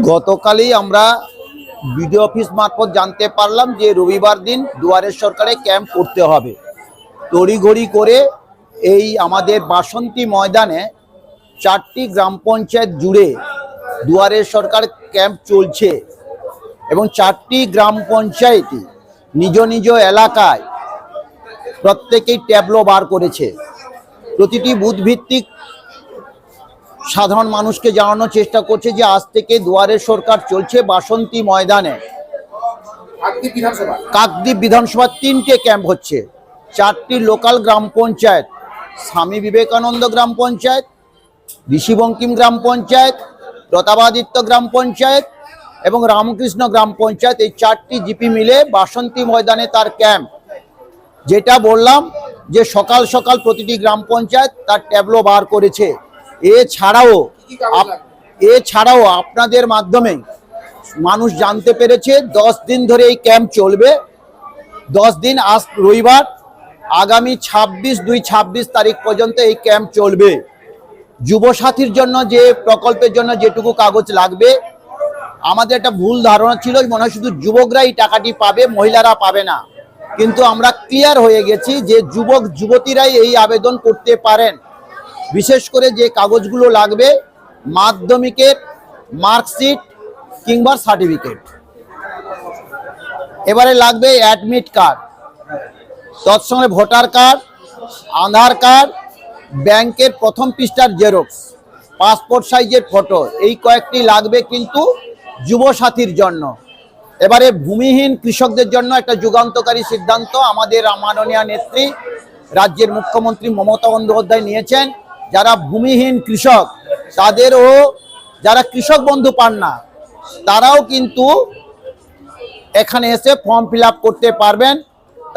গতকালই আমরা BDO office মারফত জানতে পারলাম যে রবিবার দিন দুয়ারের সরকারে ক্যাম্প করতে হবে। তড়িঘড়ি করে এই আমাদের বাসন্তী ময়দানে 4টি গ্রাম পঞ্চায়েত জুড়ে দুয়ারের সরকার ক্যাম্প চলছে এবং 4টি গ্রাম পঞ্চায়েতই নিজ নিজ এলাকায় প্রত্যেকেই ট্যাবলো বার করেছে। প্রতিটি বুথ ভিত্তিক সাধারণ মানুষকে জানানোর চেষ্টা করছে যে আজ থেকে দুয়ারের সরকার চলছে বাসন্তী ময়দানে। কাকদ্বীপ বিধানসভা 3টে ক্যাম্প হচ্ছে। 4টি লোকাল গ্রাম পঞ্চায়েত, স্বামী বিবেকানন্দ গ্রাম পঞ্চায়েত, ঋষি বঙ্কিম গ্রাম পঞ্চায়েত, প্রতাপাদিত্য গ্রাম পঞ্চায়েত এবং রামকৃষ্ণ গ্রাম পঞ্চায়েত, এই 4টি জিপি মিলে বাসন্তী ময়দানে তার ক্যাম্প। যেটা বললাম যে সকাল সকাল প্রতিটি গ্রাম পঞ্চায়েত তার ট্যাবলো বার করেছে। এছাড়াও আপনাদের মাধ্যমে মানুষ জানতে পেরেছে 10 দিন ধরে এই ক্যাম্প চলবে। 10 দিন, আজ রবিবার, আগামী 26 তারিখ পর্যন্ত এই ক্যাম্প চলবে। যুবসাথীর জন্য যে প্রকল্পের জন্য যেটুকু কাগজ লাগবে, আমাদের একটা ভুল ধারণা ছিল মনে হয় শুধু যুবকরা এই টাকাটি পাবে, মহিলারা পাবে না। কিন্তু আমরা ক্লিয়ার হয়ে গেছি যে যুবক যুবতীরাই এই আবেদন করতে পারেন। বিশেষ করে যে কাগজগুলো লাগবে, মাধ্যমিকের মার্কশিট কিংবা সার্টিফিকেট, এবারে লাগবে অ্যাডমিট কার্ড, তৎসঙ্গে ভোটার কার্ড, আধার কার্ড, ব্যাংকের প্রথম পৃষ্ঠার জেরক্স, পাসপোর্ট সাইজের ফটো, এই কয়েকটি লাগবে কিন্তু যুবসাথীর জন্য। এবারে ভূমিহীন কৃষকদের জন্য একটা যুগান্তকারী সিদ্ধান্ত আমাদের মাননীয় নেত্রী রাজ্যের মুখ্যমন্ত্রী মমতা বন্দ্যোপাধ্যায় নিয়েছেন। যারা ভূমিহীন কৃষক তাদেরও, যারা কৃষক বন্ধু পান না তারাও কিন্তু এখানে এসে ফর্ম ফিল আপ করতে পারবেন।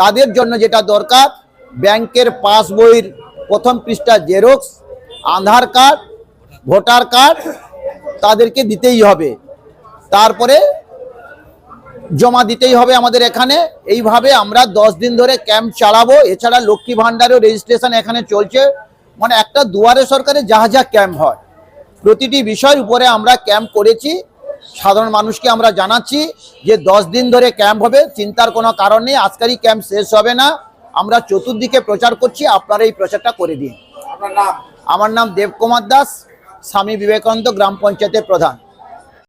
তাদের জন্য যেটা দরকার, ব্যাংকের পাসবইয়ের প্রথম পৃষ্ঠা জেরক্স, আধার কার্ড, ভোটার কার্ড তাদেরকে দিতেই হবে, তারপরে জমা দিতেই হবে আমাদের এখানে। এইভাবে আমরা 10 দিন ধরে ক্যাম্প চালাবো। এছাড়া লক্ষ্মী ভাণ্ডারেও রেজিস্ট্রেশন এখানে চলছে। মানে একটা দুয়ারে সরকারে যা ক্যাম্প হয়, প্রতিটি বিষয়ের উপরে আমরা ক্যাম্প করেছি। সাধারণ মানুষকে আমরা জানাচ্ছি যে 10 দিন ধরে ক্যাম্প হবে, চিন্তার কোনো কারণ নেই। আজকেরই ক্যাম্প শেষ হবে না, আমরা চতুর্দিকে প্রচার করছি, আপনারা এই প্রচারটা করে দিন। আমার নাম দেবকুমার দাস, স্বামী বিবেকানন্দ গ্রাম পঞ্চায়েতের প্রধান।